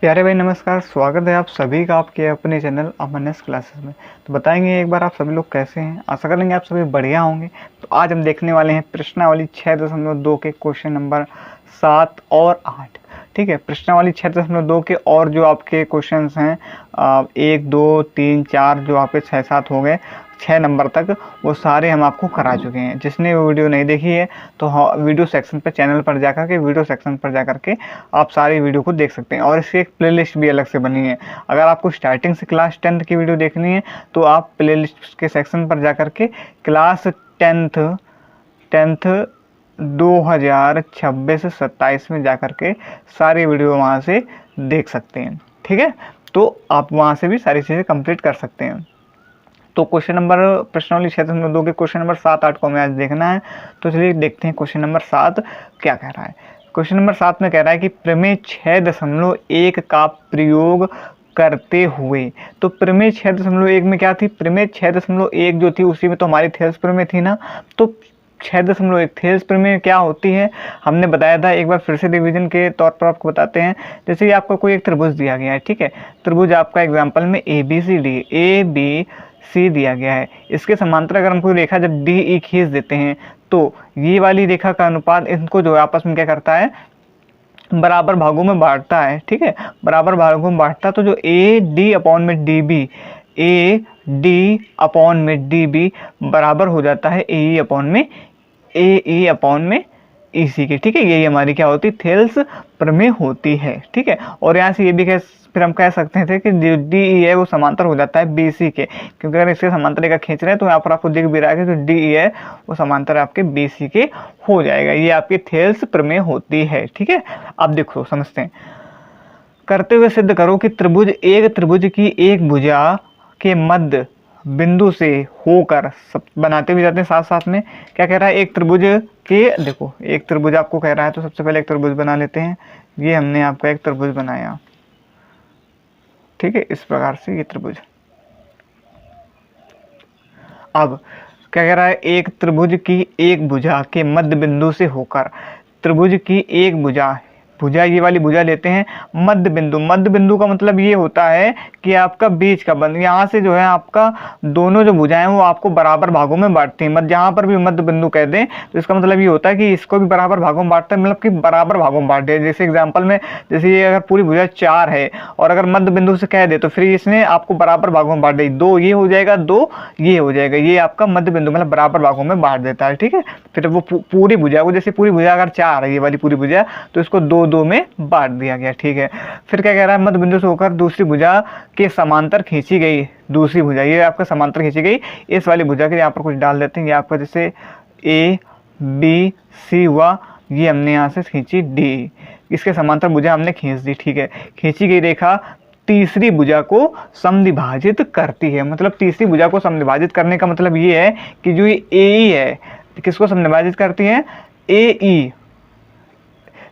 प्यारे भाई नमस्कार। स्वागत है आप सभी का आपके अपने चैनल अमरनेस क्लासेस में। तो बताएंगे एक बार आप सभी लोग कैसे हैं। आशा करेंगे आप सभी बढ़िया होंगे। तो आज हम देखने वाले हैं प्रश्नावली 6.2 के क्वेश्चन नंबर 7 और 8। ठीक है, प्रश्नावली 6.2 के और जो आपके क्वेश्चंस हैं 1 2 3 4 जो आपके 6 7 हो गए 6 नंबर तक, वो सारे हम आपको करा चुके हैं। जिसने वो वीडियो नहीं देखी है तो वीडियो सेक्शन पर चैनल पर जाकर के वीडियो सेक्शन पर जाकर के आप सारी वीडियो को देख सकते हैं। और इसकी एक प्लेलिस्ट भी अलग से बनी है। अगर आपको स्टार्टिंग से क्लास 10th की वीडियो देखनी है तो आप प्लेलिस्ट के सेक्शन पर जाकर के क्लास 10th 2026-27 में जाकर के सारी वीडियो वहाँ से देख सकते हैं। ठीक है, तो आप वहाँ से भी सारी चीज़ें कंप्लीट कर सकते हैं। तो क्वेश्चन नंबर प्रश्नावली 6.2 के क्वेश्चन नंबर 7 8 को हमें आज देखना है। तो चलिए देखते हैं क्वेश्चन नंबर 7 क्या कह रहा है। क्वेश्चन नंबर 7 में कह रहा है कि प्रमेय 6.1 का प्रयोग करते हुए। तो प्रमेय 6.1 में क्या थी? प्रमेय 6.1 जो थी उसी में तो हमारी थेल्स प्रमेय थी ना। तो 6.1 थेल्स प्रमेय क्या होती है हमने बताया था। एक बार फिर से रिवीजन के तौर पर आपको बताते हैं। जैसे कि आपको कोई एक त्रिभुज दिया गया है। ठीक है, त्रिभुज आपका एग्जाम्पल में ABC दिया गया है। इसके समांतर अगर हम कोई रेखा जब DE खींच देते हैं तो ये वाली रेखा का अनुपात इनको जो आपस में क्या करता है, बराबर भागों में बांटता है। ठीक है, बराबर भागों में बांटता। तो जो AD/DB बराबर हो जाता है AE/में EC के। ठीक है, यही हमारी क्या होती है, थेल्स प्रमेय होती है। ठीक है, और यहाँ से ये भी फिर हम कह सकते थे कि जो DE है वो समांतर हो जाता है BC के, क्योंकि अगर इसके समांतर रेखा खींच रहे हैं तो यहाँ पर आपको दिख भी रहा है कि जो DE है वो समांतर आपके BC के हो जाएगा। ये आपकी थेल्स प्रमेय होती है। ठीक है, अब देखो समझते हैं। करते हुए सिद्ध करो कि एक त्रिभुज की एक भुजा के मध्य बिंदु से होकर, सब बनाते हुए जाते हैं साथ साथ में। क्या कह रहा है, एक त्रिभुज के, देखो एक त्रिभुज आपको कह रहा है तो सबसे पहले एक त्रिभुज बना लेते हैं। ये हमने आपका एक त्रिभुज बनाया। ठीक है, इस प्रकार से ये त्रिभुज। अब क्या कह रहा है, एक त्रिभुज की एक भुजा के मध्य बिंदु से होकर, त्रिभुज की एक भुजा, ये वाली भुजा लेते हैं। मध्य बिंदु का मतलब ये होता है कि आपका बीच का बंद, यहाँ से जो है आपका दोनों जो भुजाएं वो आपको बराबर भागों में बांटती हैं। मध्य, जहाँ पर भी मध्य बिंदु कह दें तो इसका मतलब ये होता है कि इसको भी बराबर भागों में बांटता है, मतलब कि बराबर भागों में बांट दे। जैसे एग्जाम्पल में, जैसे ये अगर पूरी भुजा 4 है और अगर मध्य बिंदु से कह दे तो फिर इसने आपको बराबर भागों में बांट दी। 2 ये हो जाएगा, 2 ये हो जाएगा। ये आपका मध्य बिंदु मतलब बराबर भागों में बांट देता है। ठीक है, फिर वो पूरी भुजा को, जैसे पूरी भुजा अगर 4 है ये वाली पूरी भुजा, तो इसको 2 में बांट दिया गया। ठीक है, फिर क्या कह रहा है, मध्य बिंदु से होकर दूसरी भुजा के समांतर खींची गई दूसरी भुजा, ये आपका समांतर खींची गई इस वाली भुजा के, यहाँ पर कुछ डाल देते हैं। ये आपका जैसे ABC हुआ, ये हमने यहाँ से खींची D, इसके समांतर भुजा हमने खींच दी। ठीक है, खींची गई रेखा तीसरी भुजा को समद्विभाजित करती है। मतलब तीसरी भुजा को समद्विभाजित करने का मतलब ये है कि जो ये AE है, किसको समद्विभाजित करती है, AE,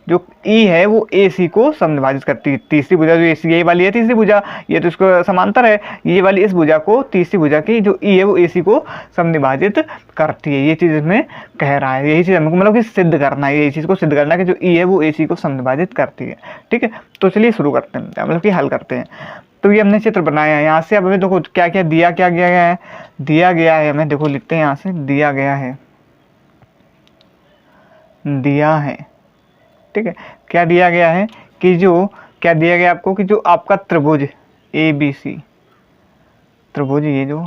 जो E है वो AC को समद्विभाजित करती है। तीसरी भुजा जो AC, यही वाली है तीसरी भुजा, ये तो इसको समांतर है। ये वाली इस भुजा को, तीसरी भुजा की जो E है वो AC को समद्विभाजित करती है। ये चीज़ इसमें कह रहा है, यही चीज़ हमको मतलब कि सिद्ध करना है, यही चीज़ को सिद्ध करना है कि जो E है वो AC को समद्विभाजित करती है। ठीक है, तो चलिए शुरू करते हैं, मतलब कि हल करते हैं। तो ये हमने चित्र बनाया है। यहाँ से अब हमें देखो क्या क्या दिया गया है। हमें देखो लिखते हैं, यहाँ से दिया है। ठीक है, क्या दिया गया है कि जो, क्या दिया गया आपको कि जो आपका त्रिभुज ABC, त्रिभुज ये जो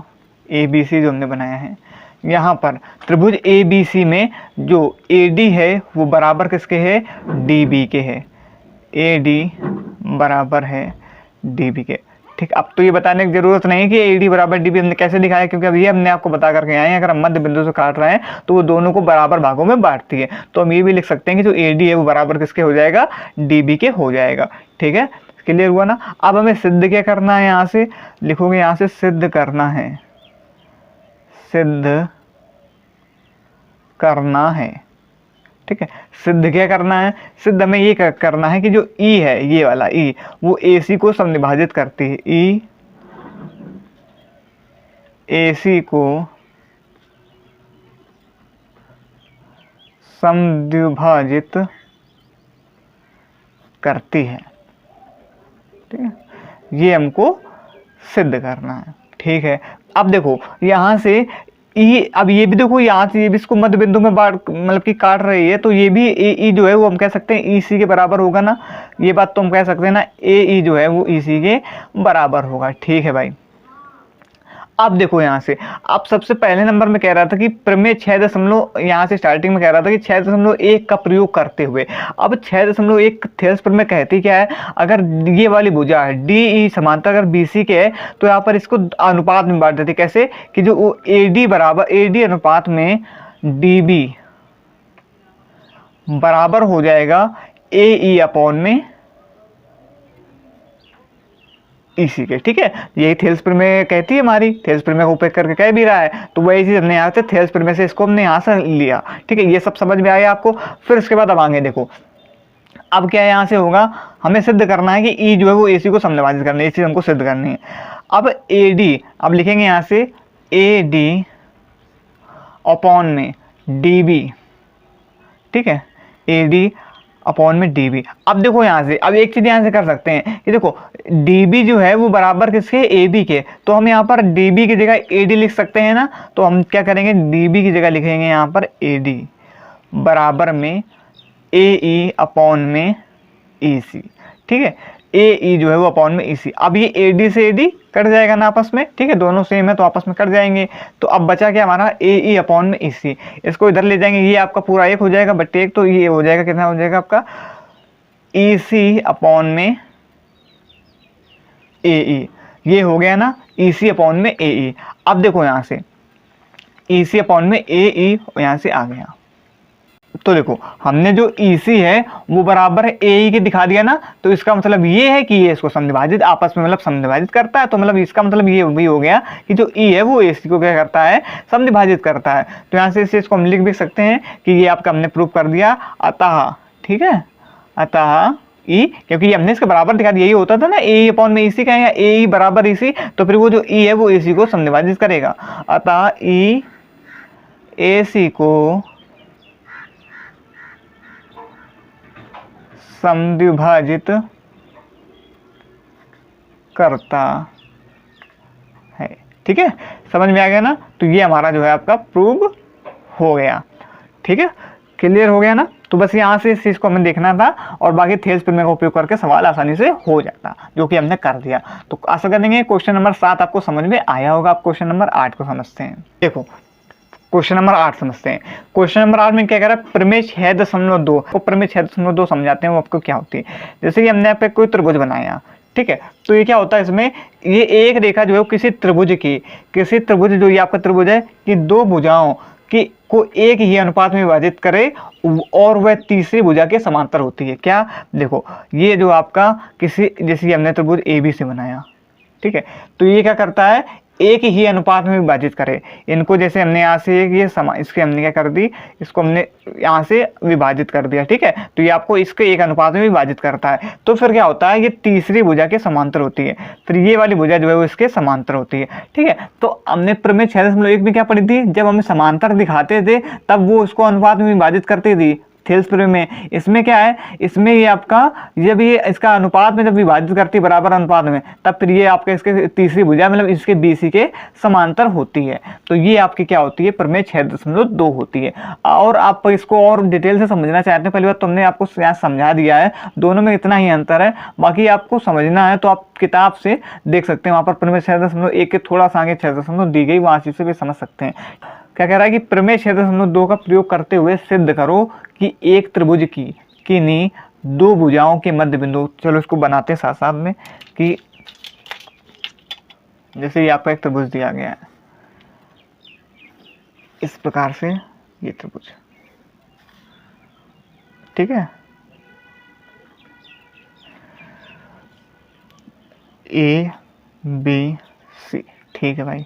ABC जो हमने बनाया है, यहाँ पर त्रिभुज ABC में जो AD है वो बराबर किसके है, DB के है। AD बराबर है DB के। ठीक, अब तो ये बताने की जरूरत नहीं कि AD बराबर DB हमने कैसे दिखाया, क्योंकि अब ये हमने आपको बता करके आए हैं। अगर हम मध्य बिंदु से काट रहे हैं तो वो दोनों को बराबर भागों में बांटती है। तो हम ये भी लिख सकते हैं कि जो AD है वो बराबर किसके हो जाएगा, DB के हो जाएगा। ठीक है, क्लियर हुआ ना। अब हमें सिद्ध क्या करना है, यहाँ से लिखोगे, यहाँ से सिद्ध करना है, सिद्ध करना है। ठीक है, सिद्ध क्या करना है, सिद्ध हमें ये करना है कि जो E है, ये वाला E, वो AC को समद्विभाजित करती है। E AC को समद्विभाजित करती है। ठीक है, ये हमको सिद्ध करना है। ठीक है, अब देखो यहाँ से ई, अब ये भी देखो यहाँ से ये भी इसको मध्य बिंदु में बांट मतलब कि काट रही है, तो ये भी ए ई जो है वो हम कह सकते हैं ई सी के बराबर होगा ना, ये बात तो हम कह सकते हैं ना, ए ई जो है वो ई सी के बराबर होगा। ठीक है भाई, अब देखो यहाँ से, अब सबसे पहले नंबर में कह रहा था कि प्रमेय 6 यहाँ से स्टार्टिंग में कह रहा था कि 6.1 का प्रयोग करते हुए, अब 6.1 थेल्स प्रमेय कहती क्या है, अगर ये वाली भुजा है डी ई समांतर अगर बी सी के है तो यहाँ पर इसको अनुपात में बांट देते, कैसे कि जो ए डी बराबर ए डी अनुपात में डी बी बराबर हो जाएगा ए ई अपॉन में इसी के। ठीक है, यही थेल्स प्रमेय कहती है हमारी, थेल्स प्रमेय को उपयोग करके कह भी रहा है, तो वही चीज हमने यहाँ से थेल्स प्रमेय से इसको हमने यहाँ से लिया। ठीक है, ये सब समझ में आया आपको। फिर उसके बाद अब आगे देखो, अब क्या यहाँ से होगा, हमें सिद्ध करना है कि ई जो है वो ए सी को समविभाजित करना है, ये चीज हमको सिद्ध करनी है। अब ए डी, अब लिखेंगे यहाँ से ए डी अपॉन में डी बी। ठीक है, ए डी अपॉन में डी बी। अब देखो यहाँ से, अब एक चीज यहाँ से कर सकते हैं कि देखो डी बी जो है वो बराबर किसके, ए बी के, तो हम यहाँ पर डी बी की जगह ए डी लिख सकते हैं ना, तो हम क्या करेंगे, डी बी की जगह लिखेंगे यहाँ पर ए डी बराबर में ए ई अपॉन में ई सी। ठीक है, ए ई जो है वो अपॉन में ई सी। अब ये ए डी से ए डी कट जाएगा ना आपस में, ठीक है, दोनों सेम है तो आपस में कट जाएंगे, तो अब बचा क्या हमारा, ए ई अपॉन में ई सी। इसको इधर ले जाएंगे, ये आपका पूरा एक हो जाएगा बट्टे एक, तो ये हो जाएगा कितना हो जाएगा आपका ई सी अपॉन में ए ई, ये हो गया ना ई सी अपॉन में ए ई। अब देखो यहाँ से ई सी अपॉन में ए ई यहाँ से आ गया, तो देखो हमने जो EC है वो बराबर है AE के दिखा दिया ना, तो इसका मतलब ये है कि ये इसको समविभाजित आपस में मतलब समविभाजित करता है, तो मतलब इसका मतलब ये भी हो गया कि जो E है वो AC को क्या करता है, समविभाजित करता है। तो यहाँ से इस चीज को हम लिख भी सकते हैं कि ये आपका हमने प्रूव कर दिया, अतः, ठीक है, अतः E, क्योंकि ये हमने इसका बराबर दिखा दिया, यही होता था ना AE अपॉन में EC का, या AE बराबर EC, तो फिर वो जो E है वो AC को समविभाजित करेगा, अतः E AC को समद्विभाजित करता है। ठीक है, समझ में आ गया ना, तो ये हमारा जो है आपका प्रूव हो गया। ठीक है, क्लियर हो गया ना, तो बस यहाँ से इस चीज को हमें देखना था और बाकी थेल्स प्रमेय का उपयोग करके सवाल आसानी से हो जाता, जो कि हमने कर दिया। तो आशा करेंगे क्वेश्चन नंबर 7 आपको समझ में आया होगा। आप क्वेश्चन नंबर 8 को समझते हैं। देखो क्वेश्चन नंबर 8 समझते हैं। क्वेश्चन नंबर 8 में क्या कह रहा है, प्रमेय 6.2 को प्रमेय 6.2 समझाते हैं वो आपको क्या होती है। जैसे कि हमने यहाँ पे कोई त्रिभुज बनाया, ठीक है, तो ये क्या होता है, इसमें ये एक रेखा जो है किसी त्रिभुज जो ये आपका त्रिभुज है कि दो भुजाओं की को एक ही अनुपात में विभाजित करे और वह तीसरी भुजा के समांतर होती है। क्या, देखो ये जो आपका किसी, जैसे हमने त्रिभुज ए बी से बनाया, ठीक है, तो ये क्या करता है, एक ही अनुपात में विभाजित करे इनको। जैसे हमने यहाँ से ये इसके हमने क्या कर दी, इसको हमने यहाँ से विभाजित कर दिया, ठीक है, तो ये आपको इसके एक अनुपात में विभाजित करता है। तो फिर क्या होता है, ये तीसरी भुजा के समांतर होती है, फिर ये वाली भुजा जो है वो इसके समांतर होती है। ठीक है, तो हमने प्रमेय 6.1 में क्या पढ़ी थी, जब हमें समांतर दिखाते थे तब वो उसको अनुपात में विभाजित करती थी थेल्स प्रमेय में। इसमें क्या है, इसमें ये आपका जब ये इसका अनुपात में जब विभाजित करती है बराबर अनुपात में, तब फिर ये आपके इसके तीसरी भुजा मतलब इसके BC के समांतर होती है। तो ये आपकी क्या होती है, प्रमेय 6.2 होती है। और आप इसको और डिटेल से समझना चाहते हैं, पहली बात तो हमने आपको यहाँ समझा दिया है, दोनों में इतना ही अंतर है, बाकी आपको समझना है तो आप किताब से देख सकते हैं, वहाँ पर प्रमेय 6.1 के थोड़ा सा आगे 6.2 दी गई, वहाँ से भी समझ सकते हैं। क्या कह रहा है कि प्रमेय 6.2 का प्रयोग करते हुए सिद्ध करो कि एक त्रिभुज की किन्हीं दो भुजाओं के मध्य बिंदु, चलो इसको बनाते हैं साथ साथ में, कि जैसे ये आपका एक त्रिभुज दिया गया है इस प्रकार से, ये त्रिभुज, ठीक है, ABC, ठीक है भाई,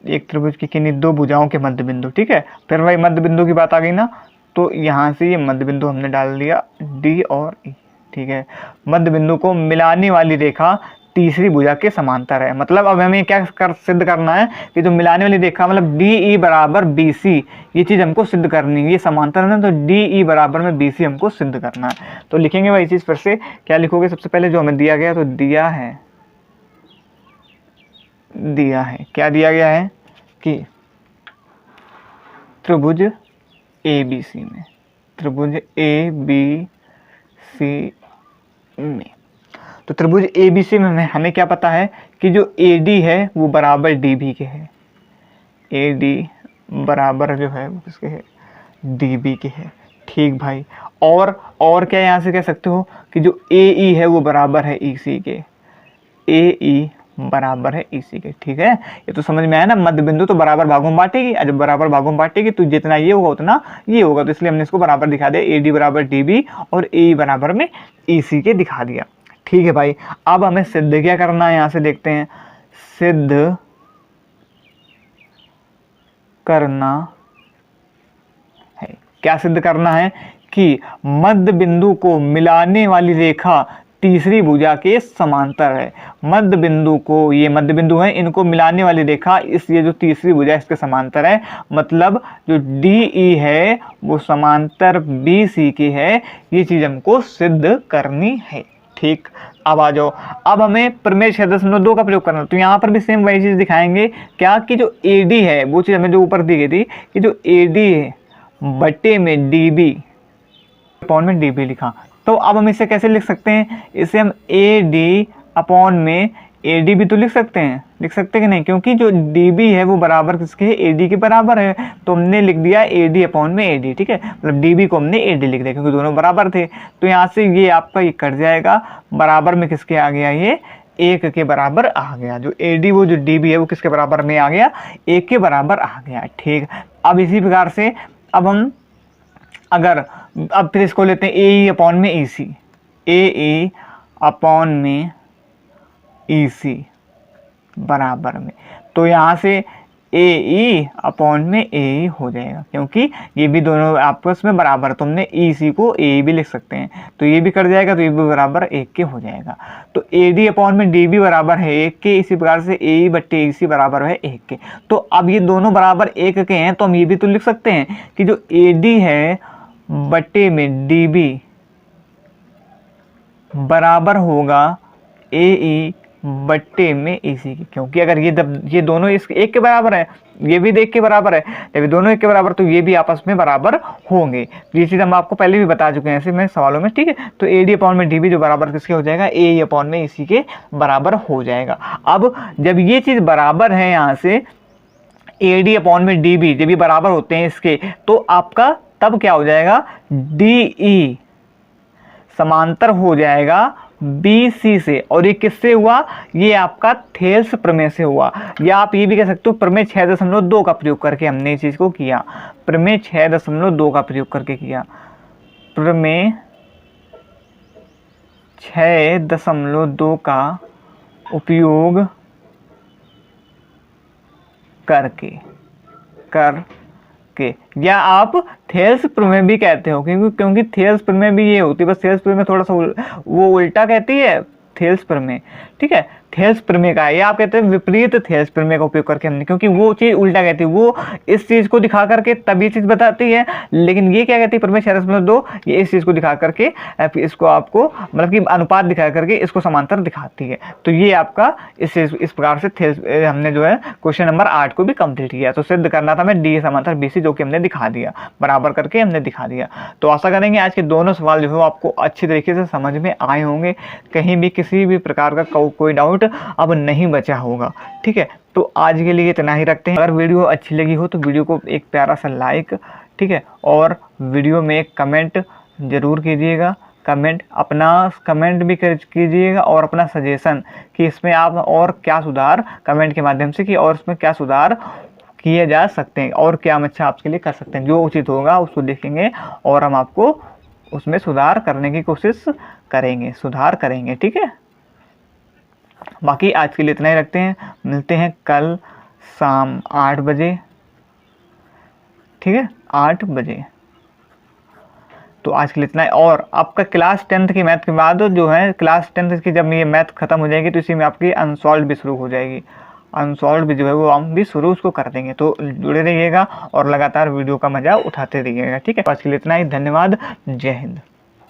एक त्रिभुज की किन्हीं दो भुजाओं के मध्य बिंदु, ठीक है। फिर भाई मध्य बिंदु की बात आ गई ना, तो यहाँ से ये मध्य बिंदु हमने डाल दिया D और E, ठीक है। मध्य बिंदु को मिलाने वाली रेखा तीसरी भुजा के समांतर है। मतलब अब हमें क्या सिद्ध करना है कि जो मिलाने वाली रेखा मतलब डी ई बराबर बी सी, ये चीज़ हमको सिद्ध करनी है। ये समांतर है ना, तो डी ई बराबर में बी सी हमको सिद्ध करना है। तो लिखेंगे वही चीज़ फिर से, क्या लिखोगे सबसे पहले जो हमें दिया गया, तो दिया है क्या दिया गया है कि त्रिभुज ए बी सी में, त्रिभुज ए बी सी में, तो त्रिभुज ए बी सी में हमें क्या पता है कि जो ए डी है वो बराबर डी बी के है, ए डी बराबर जो है वो किसके है, डी बी के है। ठीक भाई, और क्या यहाँ से कह सकते हो कि जो ए ई है वो बराबर है ई सी के, ए ई बराबर है इसी के। ठीक है, ये तो समझ में आया ना, मध्य बिंदु तो बराबर भागों में बांटेगी, जब बराबर भागों में बांटेगी तो जितना ये होगा उतना ये होगा, तो इसलिए हमने इसको बराबर दिखा दिया, ए डी बराबर डी बी और ए बराबर में ई सी के दिखा दिया। ठीक है भाई, अब हमें सिद्ध क्या करना है, यहाँ से देखते हैं, सिद्ध करना है, क्या सिद्ध करना है कि मध्य बिंदु को मिलाने वाली रेखा तीसरी भुजा के समांतर है। मध्य बिंदु को, ये मध्य बिंदु है, इनको मिलाने वाली रेखा इस ये जो तीसरी भुजा इसके समांतर है, मतलब जो डी ई है वो समांतर बी सी की है। ये चीज हमको सिद्ध करनी है। ठीक, अब आ जाओ, अब हमें प्रमेय 6.2 का प्रयोग करना, तो यहाँ पर भी सेम वही चीज दिखाएंगे, क्या कि जो ए डी है वो चीज हमें जो ऊपर दी गई थी कि जो ए डी है बटे में डी बी, अपॉन में डी बी लिखा, तो अब हम इसे कैसे लिख सकते हैं, इसे हम ए डी अपॉन में ए डी भी तो लिख सकते हैं कि नहीं, क्योंकि जो डी बी है वो बराबर किसके है, ए डी के बराबर है, तो हमने लिख दिया ए डी अपॉन में ए डी। ठीक है, मतलब डी बी को हमने ए डी लिख दिया क्योंकि दोनों बराबर थे, तो यहाँ से ये आपका ये कट जाएगा, बराबर में किसके आ गया, ये एक के बराबर आ गया, जो ए डी वो जो डी बी है वो किसके बराबर में आ गया, एक के बराबर आ गया। ठीक, अब इसी प्रकार से अब हम अगर अब फिर इसको लेते हैं ए ई अपॉन में ई सी, ए ई अपॉन में ई सी बराबर में, तो यहाँ से ए ई अपॉन में ए ई हो जाएगा, क्योंकि ये भी दोनों आपस में बराबर, तो हमने ई सी को ए भी लिख सकते हैं, तो ये भी कट जाएगा, तो ये भी बराबर एक के हो जाएगा। तो ए डी अपॉन में डी भी बराबर है एक के, इसी प्रकार से ए ई बट्टे ई सी बराबर है एक के। तो अब ये दोनों बराबर एक के हैं, तो हम ये भी तो लिख सकते हैं कि जो ए डी है बट्टे में डी बी बराबर होगा ए ई बट्टे में ई सी की, क्योंकि अगर ये दोनों इस एक के बराबर है, ये भी एक के बराबर है, जब दोनों एक के बराबर तो ये भी आपस में बराबर होंगे। ये चीज़ हम आपको पहले भी बता चुके हैं ऐसे में सवालों में। ठीक है, तो ए डी अपॉन में डी बी जो बराबर किसके हो जाएगा, ए ई अपॉन में ई सी के बराबर हो जाएगा। अब जब ये चीज़ बराबर है, यहाँ से ए डी अपॉन में डी बी जब ये बराबर होते हैं इसके, तो आपका तब क्या हो जाएगा, डी ई समांतर हो जाएगा बी सी से, और ये किससे हुआ, ये आपका थेल्स प्रमेय से हुआ, या आप ये भी कह सकते हो प्रमेय 6.2 का प्रयोग करके हमने इस चीज को किया, प्रमेय 6.2 का प्रयोग करके किया, प्रमेय 6.2 का उपयोग करके या आप थेल्स प्रमेय भी कहते हो, क्योंकि थेल्स प्रमेय भी ये होती है, बस थेल्स प्रमेय थोड़ा सा वो उल्टा कहती है थेल्स प्रमेय। ठीक है, थेल्स प्रमेय का, या आप कहते हैं विपरीत थेल्स प्रमेय का उपयोग करके हमने, क्योंकि वो चीज़ उल्टा कहती है, वो इस चीज़ को दिखा करके तब ये चीज़ बताती है, लेकिन ये क्या कहती है प्रमेय 6.2, ये इस चीज़ को दिखा करके इसको आपको मतलब कि अनुपात दिखा करके इसको समांतर दिखाती है। तो ये आपका इस प्रकार से थेल्स हमने जो है क्वेश्चन नंबर 8 को भी कंप्लीट किया। तो सिद्ध करना था मैं डी समांतर बी सी, जो कि हमने दिखा दिया, बराबर करके हमने दिखा दिया। तो आशा करेंगे आज के दोनों सवाल जो है आपको अच्छी तरीके से समझ में आए होंगे, कहीं भी किसी भी प्रकार का कोई डाउट अब नहीं बचा होगा। ठीक है, तो आज के लिए इतना ही रखते हैं। अगर वीडियो अच्छी लगी हो तो वीडियो को एक प्यारा सा लाइक, ठीक है, और वीडियो में एक कमेंट जरूर कीजिएगा, अपना कमेंट भी कीजिएगा, और अपना सजेशन कि इसमें आप और क्या सुधार कमेंट के माध्यम से कि और इसमें क्या सुधार किए जा सकते हैं और क्या हम अच्छा आपके लिए कर सकते हैं। जो उचित होगा उसको देखेंगे और हम आपको उसमें सुधार करने की कोशिश करेंगे। ठीक है, बाकी आज के लिए इतना ही रखते हैं, मिलते हैं कल शाम 8 बजे। ठीक है, 8 बजे तो आज के लिए इतना है। और आपका क्लास 10th की मैथ के बाद जो है, क्लास 10th की जब ये मैथ खत्म हो जाएगी तो इसी में आपकी अनसॉल्व भी शुरू हो जाएगी। अनसॉल्व भी जो है वो हम भी शुरू उसको कर देंगे। तो जुड़े रहिएगा और लगातार वीडियो का मजा उठाते रहिएगा, ठीक है। आज के लिए इतना ही, धन्यवाद, जय हिंद।